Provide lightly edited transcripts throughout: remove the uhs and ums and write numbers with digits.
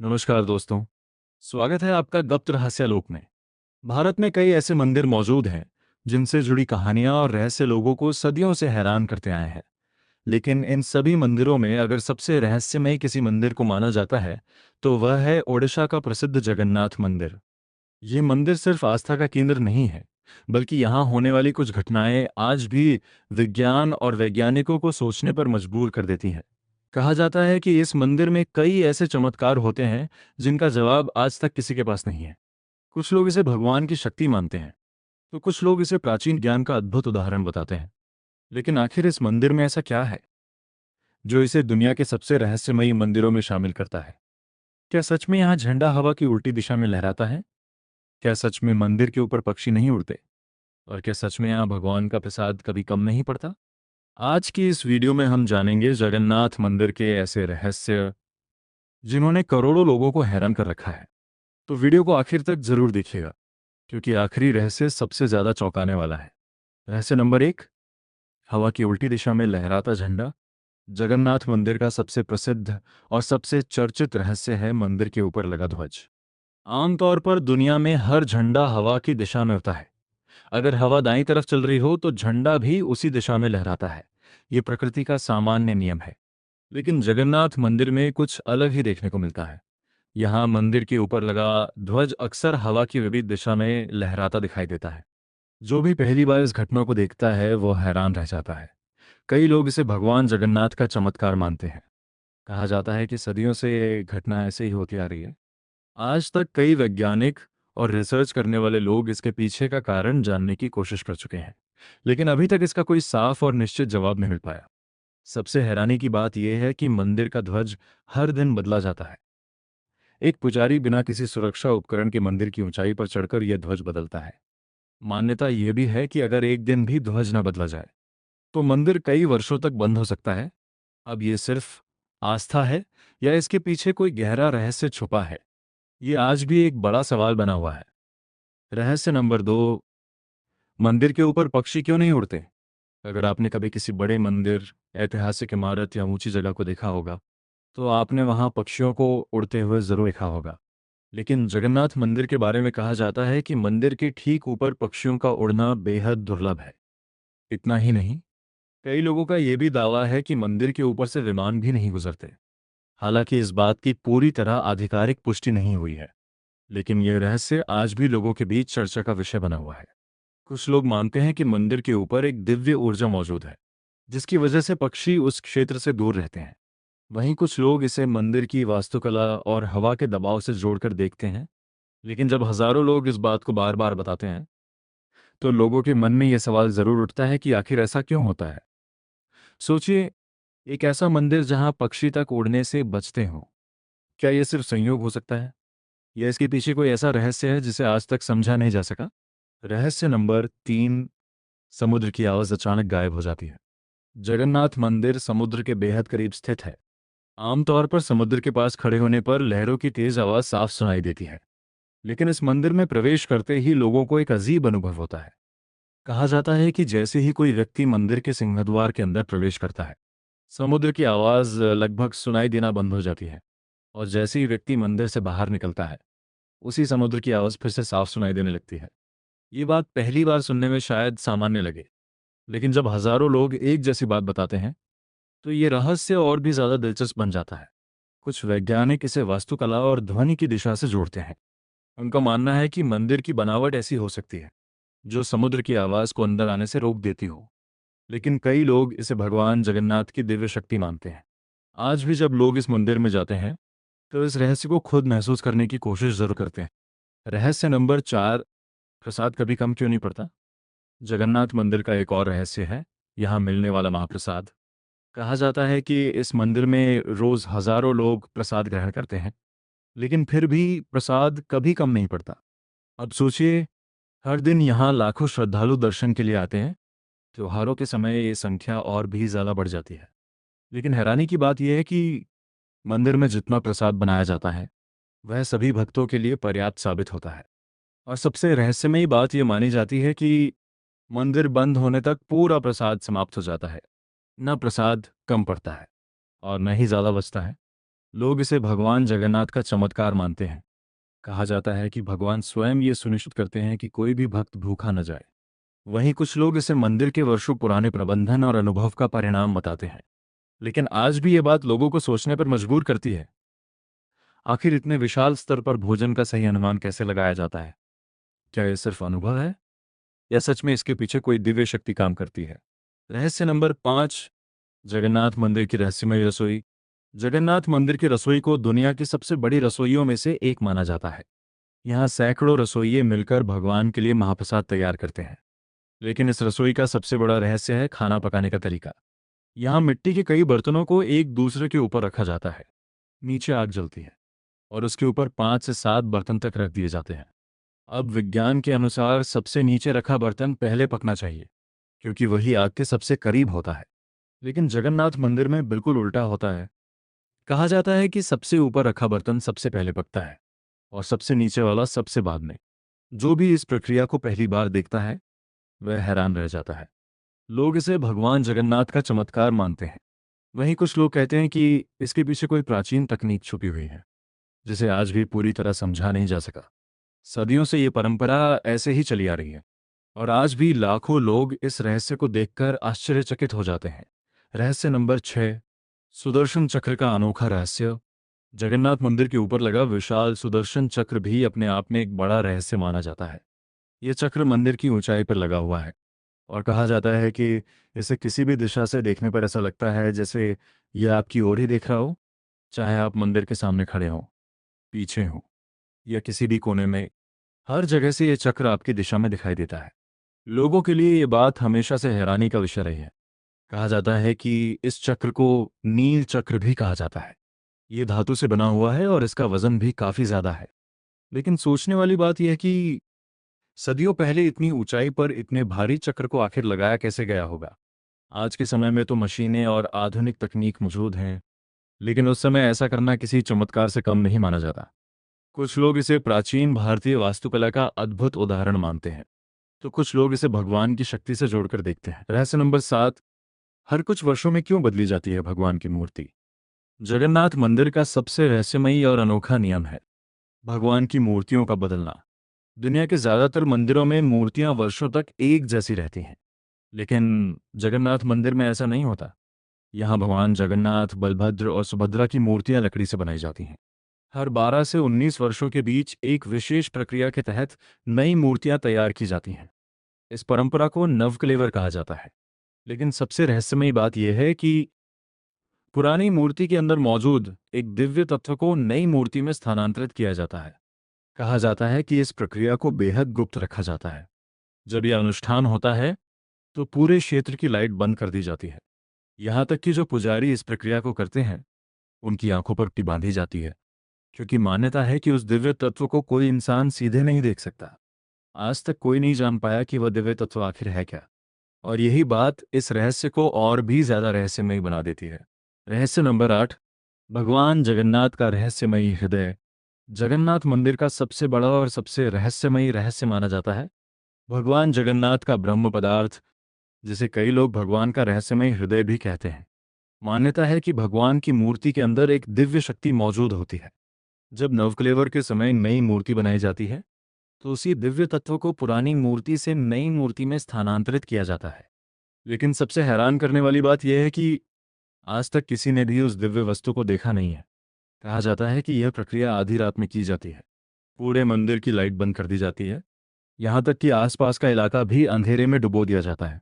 नमस्कार दोस्तों। स्वागत है आपका गुप्त रहस्यालोक में। भारत में कई ऐसे मंदिर मौजूद हैं जिनसे जुड़ी कहानियां और रहस्य लोगों को सदियों से हैरान करते आए हैं। लेकिन इन सभी मंदिरों में अगर सबसे रहस्यमय किसी मंदिर को माना जाता है तो वह है ओडिशा का प्रसिद्ध जगन्नाथ मंदिर। ये मंदिर सिर्फ आस्था का केंद्र नहीं है, बल्कि यहाँ होने वाली कुछ घटनाएं आज भी विज्ञान और वैज्ञानिकों को सोचने पर मजबूर कर देती हैं। कहा जाता है कि इस मंदिर में कई ऐसे चमत्कार होते हैं जिनका जवाब आज तक किसी के पास नहीं है। कुछ लोग इसे भगवान की शक्ति मानते हैं, तो कुछ लोग इसे प्राचीन ज्ञान का अद्भुत उदाहरण बताते हैं। लेकिन आखिर इस मंदिर में ऐसा क्या है जो इसे दुनिया के सबसे रहस्यमयी मंदिरों में शामिल करता है? क्या सच में यहाँ झंडा हवा की उल्टी दिशा में लहराता है? क्या सच में मंदिर के ऊपर पक्षी नहीं उड़ते? और क्या सच में यहाँ भगवान का प्रसाद कभी कम नहीं पड़ता? आज की इस वीडियो में हम जानेंगे जगन्नाथ मंदिर के ऐसे रहस्य जिन्होंने करोड़ों लोगों को हैरान कर रखा है। तो वीडियो को आखिर तक जरूर देखिएगा, क्योंकि आखिरी रहस्य सबसे ज्यादा चौंकाने वाला है। रहस्य नंबर 1, हवा की उल्टी दिशा में लहराता झंडा। जगन्नाथ मंदिर का सबसे प्रसिद्ध और सबसे चर्चित रहस्य है मंदिर के ऊपर लगा ध्वज। आमतौर पर दुनिया में हर झंडा हवा की दिशा में होता है। अगर हवा दाईं तरफ चल रही हो तो झंडा भी उसी दिशा में लहराता है। ये प्रकृति का सामान्य नियम है। लेकिन जगन्नाथ मंदिर में कुछ अलग ही देखने को मिलता है। यहाँ मंदिर के ऊपर लगा ध्वज अक्सर हवा की विपरीत दिशा में लहराता दिखाई देता है। जो भी पहली बार इस घटना को देखता है वो हैरान रह जाता है। कई लोग इसे भगवान जगन्नाथ का चमत्कार मानते हैं। कहा जाता है कि सदियों से ये घटना ऐसे ही होती आ रही है। आज तक कई वैज्ञानिक और रिसर्च करने वाले लोग इसके पीछे का कारण जानने की कोशिश कर चुके हैं, लेकिन अभी तक इसका कोई साफ और निश्चित जवाब नहीं मिल पाया। सबसे हैरानी की बात यह है कि मंदिर का ध्वज हर दिन बदला जाता है। एक पुजारी बिना किसी सुरक्षा उपकरण के मंदिर की ऊंचाई पर चढ़कर यह ध्वज बदलता है। मान्यता यह भी है कि अगर एक दिन भी ध्वज न बदला जाए तो मंदिर कई वर्षों तक बंद हो सकता है। अब यह सिर्फ आस्था है या इसके पीछे कोई गहरा रहस्य छुपा है, ये आज भी एक बड़ा सवाल बना हुआ है। रहस्य नंबर 2, मंदिर के ऊपर पक्षी क्यों नहीं उड़ते? अगर आपने कभी किसी बड़े मंदिर, ऐतिहासिक इमारत या ऊंची जगह को देखा होगा तो आपने वहां पक्षियों को उड़ते हुए जरूर देखा होगा। लेकिन जगन्नाथ मंदिर के बारे में कहा जाता है कि मंदिर के ठीक ऊपर पक्षियों का उड़ना बेहद दुर्लभ है। इतना ही नहीं, कई लोगों का यह भी दावा है कि मंदिर के ऊपर से विमान भी नहीं गुजरते। हालांकि इस बात की पूरी तरह आधिकारिक पुष्टि नहीं हुई है, लेकिन यह रहस्य आज भी लोगों के बीच चर्चा का विषय बना हुआ है। कुछ लोग मानते हैं कि मंदिर के ऊपर एक दिव्य ऊर्जा मौजूद है, जिसकी वजह से पक्षी उस क्षेत्र से दूर रहते हैं। वहीं कुछ लोग इसे मंदिर की वास्तुकला और हवा के दबाव से जोड़कर देखते हैं। लेकिन जब हजारों लोग इस बात को बार बार बताते हैं तो लोगों के मन में यह सवाल जरूर उठता है कि आखिर ऐसा क्यों होता है। सोचिए, एक ऐसा मंदिर जहां पक्षी तक उड़ने से बचते हों, क्या यह सिर्फ संयोग हो सकता है या इसके पीछे कोई ऐसा रहस्य है जिसे आज तक समझा नहीं जा सका? रहस्य नंबर 3, समुद्र की आवाज अचानक गायब हो जाती है। जगन्नाथ मंदिर समुद्र के बेहद करीब स्थित है। आमतौर पर समुद्र के पास खड़े होने पर लहरों की तेज आवाज साफ सुनाई देती है, लेकिन इस मंदिर में प्रवेश करते ही लोगों को एक अजीब अनुभव होता है। कहा जाता है कि जैसे ही कोई व्यक्ति मंदिर के सिंहद्वार के अंदर प्रवेश करता है, समुद्र की आवाज लगभग सुनाई देना बंद हो जाती है, और जैसे ही व्यक्ति मंदिर से बाहर निकलता है, उसी समुद्र की आवाज फिर से साफ सुनाई देने लगती है। ये बात पहली बार सुनने में शायद सामान्य लगे, लेकिन जब हजारों लोग एक जैसी बात बताते हैं तो ये रहस्य और भी ज्यादा दिलचस्प बन जाता है। कुछ वैज्ञानिक इसे वास्तुकला और ध्वनि की दिशा से जोड़ते हैं। उनका मानना है कि मंदिर की बनावट ऐसी हो सकती है जो समुद्र की आवाज को अंदर आने से रोक देती हो। लेकिन कई लोग इसे भगवान जगन्नाथ की दिव्य शक्ति मानते हैं। आज भी जब लोग इस मंदिर में जाते हैं तो इस रहस्य को खुद महसूस करने की कोशिश जरूर करते हैं। रहस्य नंबर 4, प्रसाद कभी कम क्यों नहीं पड़ता? जगन्नाथ मंदिर का एक और रहस्य है यहाँ मिलने वाला महाप्रसाद। कहा जाता है कि इस मंदिर में रोज हजारों लोग प्रसाद ग्रहण करते हैं, लेकिन फिर भी प्रसाद कभी कम नहीं पड़ता। अब सोचिए, हर दिन यहाँ लाखों श्रद्धालु दर्शन के लिए आते हैं। त्योहारों के समय ये संख्या और भी ज्यादा बढ़ जाती है। लेकिन हैरानी की बात यह है कि मंदिर में जितना प्रसाद बनाया जाता है वह सभी भक्तों के लिए पर्याप्त साबित होता है। और सबसे रहस्यमयी बात यह मानी जाती है कि मंदिर बंद होने तक पूरा प्रसाद समाप्त हो जाता है। न प्रसाद कम पड़ता है और न ही ज़्यादा बचता है। लोग इसे भगवान जगन्नाथ का चमत्कार मानते हैं। कहा जाता है कि भगवान स्वयं ये सुनिश्चित करते हैं कि कोई भी भक्त भूखा न जाए। वहीं कुछ लोग इसे मंदिर के वर्षों पुराने प्रबंधन और अनुभव का परिणाम बताते हैं। लेकिन आज भी ये बात लोगों को सोचने पर मजबूर करती है। आखिर इतने विशाल स्तर पर भोजन का सही अनुमान कैसे लगाया जाता है? क्या यह सिर्फ अनुभव है या सच में इसके पीछे कोई दिव्य शक्ति काम करती है? रहस्य नंबर 5, जगन्नाथ मंदिर की रहस्यमय रसोई। जगन्नाथ मंदिर की रसोई को दुनिया की सबसे बड़ी रसोइयों में से एक माना जाता है। यहाँ सैकड़ों रसोइये मिलकर भगवान के लिए महाप्रसाद तैयार करते हैं। लेकिन इस रसोई का सबसे बड़ा रहस्य है खाना पकाने का तरीका। यहाँ मिट्टी के कई बर्तनों को एक दूसरे के ऊपर रखा जाता है। नीचे आग जलती है और उसके ऊपर 5 से 7 बर्तन तक रख दिए जाते हैं। अब विज्ञान के अनुसार सबसे नीचे रखा बर्तन पहले पकना चाहिए, क्योंकि वही आग के सबसे करीब होता है। लेकिन जगन्नाथ मंदिर में बिल्कुल उल्टा होता है। कहा जाता है कि सबसे ऊपर रखा बर्तन सबसे पहले पकता है और सबसे नीचे वाला सबसे बाद में। जो भी इस प्रक्रिया को पहली बार देखता है वह हैरान रह जाता है। लोग इसे भगवान जगन्नाथ का चमत्कार मानते हैं। वहीं कुछ लोग कहते हैं कि इसके पीछे कोई प्राचीन तकनीक छुपी हुई है, जिसे आज भी पूरी तरह समझा नहीं जा सका। सदियों से ये परंपरा ऐसे ही चली आ रही है और आज भी लाखों लोग इस रहस्य को देखकर आश्चर्यचकित हो जाते हैं। रहस्य नंबर 6, सुदर्शन चक्र का अनोखा रहस्य। जगन्नाथ मंदिर के ऊपर लगा विशाल सुदर्शन चक्र भी अपने आप में एक बड़ा रहस्य माना जाता है। यह चक्र मंदिर की ऊंचाई पर लगा हुआ है और कहा जाता है कि इसे किसी भी दिशा से देखने पर ऐसा लगता है जैसे यह आपकी ओर ही देख रहा हो, चाहे आप मंदिर के सामने खड़े हों, पीछे हों या किसी भी कोने में। हर जगह से यह चक्र आपकी दिशा में दिखाई देता है। लोगों के लिए ये बात हमेशा से हैरानी का विषय रही है। कहा जाता है कि इस चक्र को नील चक्र भी कहा जाता है। ये धातु से बना हुआ है और इसका वजन भी काफी ज्यादा है। लेकिन सोचने वाली बात यह है कि सदियों पहले इतनी ऊंचाई पर इतने भारी चक्र को आखिर लगाया कैसे गया होगा। आज के समय में तो मशीनें और आधुनिक तकनीक मौजूद हैं, लेकिन उस समय ऐसा करना किसी चमत्कार से कम नहीं माना जाता। कुछ लोग इसे प्राचीन भारतीय वास्तुकला का अद्भुत उदाहरण मानते हैं, तो कुछ लोग इसे भगवान की शक्ति से जोड़कर देखते हैं। रहस्य नंबर 7, हर कुछ वर्षों में क्यों बदली जाती है भगवान की मूर्ति? जगन्नाथ मंदिर का सबसे रहस्यमयी और अनोखा नियम है भगवान की मूर्तियों का बदलना। दुनिया के ज्यादातर मंदिरों में मूर्तियां वर्षों तक एक जैसी रहती हैं, लेकिन जगन्नाथ मंदिर में ऐसा नहीं होता। यहाँ भगवान जगन्नाथ, बलभद्र और सुभद्रा की मूर्तियां लकड़ी से बनाई जाती हैं। हर 12 से 19 वर्षों के बीच एक विशेष प्रक्रिया के तहत नई मूर्तियां तैयार की जाती हैं। इस परंपरा को नवकलेवर कहा जाता है। लेकिन सबसे रहस्यमयी बात यह है कि पुरानी मूर्ति के अंदर मौजूद एक दिव्य तत्व को नई मूर्ति में स्थानांतरित किया जाता है। कहा जाता है कि इस प्रक्रिया को बेहद गुप्त रखा जाता है। जब यह अनुष्ठान होता है तो पूरे क्षेत्र की लाइट बंद कर दी जाती है। यहाँ तक कि जो पुजारी इस प्रक्रिया को करते हैं उनकी आंखों पर पट्टी बांधी जाती है, क्योंकि मान्यता है कि उस दिव्य तत्व को कोई इंसान सीधे नहीं देख सकता। आज तक कोई नहीं जान पाया कि वह दिव्य तत्व आखिर है क्या, और यही बात इस रहस्य को और भी ज्यादा रहस्यमयी बना देती है। रहस्य नंबर 8, भगवान जगन्नाथ का रहस्यमयी हृदय। जगन्नाथ मंदिर का सबसे बड़ा और सबसे रहस्यमयी रहस्य माना जाता है भगवान जगन्नाथ का ब्रह्म पदार्थ, जिसे कई लोग भगवान का रहस्यमय हृदय भी कहते हैं। मान्यता है कि भगवान की मूर्ति के अंदर एक दिव्य शक्ति मौजूद होती है। जब नवकलेवर के समय नई मूर्ति बनाई जाती है तो उसी दिव्य तत्व को पुरानी मूर्ति से नई मूर्ति में स्थानांतरित किया जाता है। लेकिन सबसे हैरान करने वाली बात यह है कि आज तक किसी ने भी उस दिव्य वस्तु को देखा नहीं है। कहा जाता है कि यह प्रक्रिया आधी रात में की जाती है। पूरे मंदिर की लाइट बंद कर दी जाती है, यहाँ तक कि आसपास का इलाका भी अंधेरे में डुबो दिया जाता है।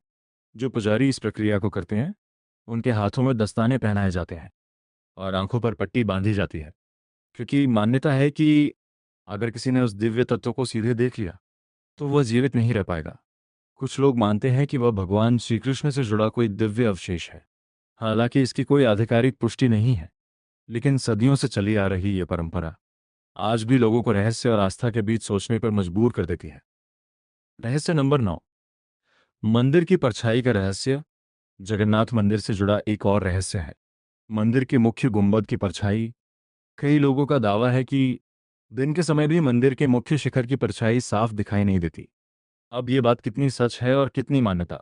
जो पुजारी इस प्रक्रिया को करते हैं उनके हाथों में दस्ताने पहनाए जाते हैं और आंखों पर पट्टी बांधी जाती है, क्योंकि मान्यता है कि अगर किसी ने उस दिव्य तत्व को सीधे देख लिया तो वह जीवित नहीं रह पाएगा। कुछ लोग मानते हैं कि वह भगवान श्री कृष्ण से जुड़ा कोई दिव्य अवशेष है। हालांकि इसकी कोई आधिकारिक पुष्टि नहीं है, लेकिन सदियों से चली आ रही यह परंपरा आज भी लोगों को रहस्य और आस्था के बीच सोचने पर मजबूर कर देती है। रहस्य नंबर 9, मंदिर की परछाई का रहस्य। जगन्नाथ मंदिर से जुड़ा एक और रहस्य है मंदिर के मुख्य गुंबद की परछाई। कई लोगों का दावा है कि दिन के समय भी मंदिर के मुख्य शिखर की परछाई साफ दिखाई नहीं देती। अब ये बात कितनी सच है और कितनी मान्यता,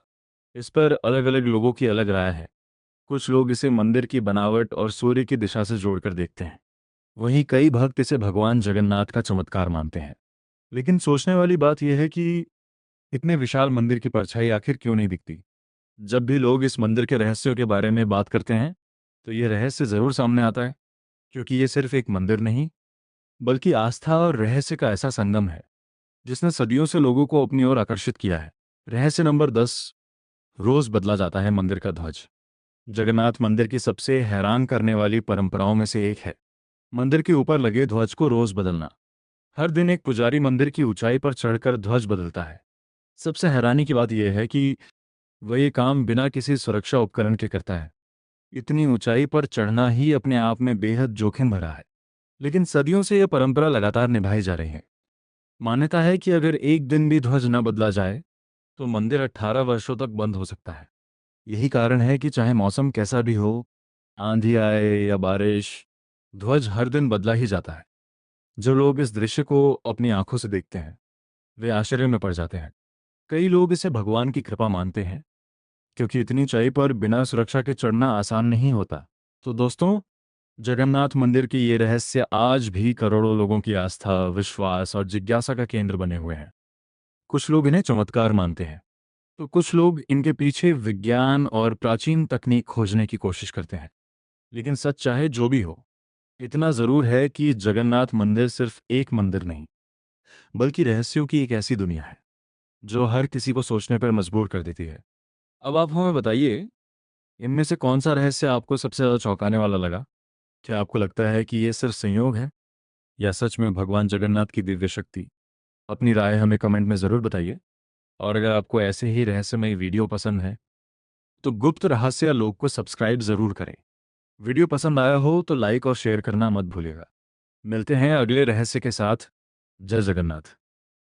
इस पर अलग अलग लोगों की अलग राय है। कुछ लोग इसे मंदिर की बनावट और सूर्य की दिशा से जोड़कर देखते हैं। वहीं कई भक्त इसे भगवान जगन्नाथ का चमत्कार मानते हैं। लेकिन सोचने वाली बात यह है कि इतने विशाल मंदिर की परछाई आखिर क्यों नहीं दिखती? जब भी लोग इस मंदिर के रहस्यों के बारे में बात करते हैं, तो ये रहस्य जरूर सामने आता है, क्योंकि ये सिर्फ एक मंदिर नहीं, बल्कि आस्था और रहस्य का ऐसा संगम है जिसने सदियों से लोगों को अपनी ओर आकर्षित किया है। रहस्य नंबर 10। रोज बदला जाता है मंदिर का ध्वज। जगन्नाथ मंदिर की सबसे हैरान करने वाली परंपराओं में से एक है मंदिर के ऊपर लगे ध्वज को रोज बदलना। हर दिन एक पुजारी मंदिर की ऊंचाई पर चढ़कर ध्वज बदलता है। सबसे हैरानी की बात यह है कि वह ये काम बिना किसी सुरक्षा उपकरण के करता है। इतनी ऊंचाई पर चढ़ना ही अपने आप में बेहद जोखिम भरा है, लेकिन सदियों से यह परंपरा लगातार निभाई जा रही है। मान्यता है कि अगर एक दिन भी ध्वज न बदला जाए तो मंदिर 18 वर्षों तक बंद हो सकता है। यही कारण है कि चाहे मौसम कैसा भी हो, आंधी आए या बारिश, ध्वज हर दिन बदला ही जाता है। जो लोग इस दृश्य को अपनी आंखों से देखते हैं वे आश्चर्य में पड़ जाते हैं। कई लोग इसे भगवान की कृपा मानते हैं, क्योंकि इतनी ऊंचाई पर बिना सुरक्षा के चढ़ना आसान नहीं होता। तो दोस्तों, जगन्नाथ मंदिर की ये रहस्य आज भी करोड़ों लोगों की आस्था, विश्वास और जिज्ञासा का केंद्र बने हुए हैं। कुछ लोग इन्हें चमत्कार मानते हैं, तो कुछ लोग इनके पीछे विज्ञान और प्राचीन तकनीक खोजने की कोशिश करते हैं। लेकिन सच चाहे जो भी हो, इतना जरूर है कि जगन्नाथ मंदिर सिर्फ एक मंदिर नहीं, बल्कि रहस्यों की एक ऐसी दुनिया है जो हर किसी को सोचने पर मजबूर कर देती है। अब आप हमें बताइए, इनमें से कौन सा रहस्य आपको सबसे ज़्यादा चौंकाने वाला लगा? क्या आपको लगता है कि ये सिर्फ संयोग है, या सच में भगवान जगन्नाथ की दिव्य शक्ति? अपनी राय हमें कमेंट में ज़रूर बताइए। और अगर आपको ऐसे ही रहस्यमय वीडियो पसंद है, तो गुप्त रहस्य लोग को सब्सक्राइब ज़रूर करें। वीडियो पसंद आया हो तो लाइक और शेयर करना मत भूलिएगा। मिलते हैं अगले रहस्य के साथ। जय जगन्नाथ।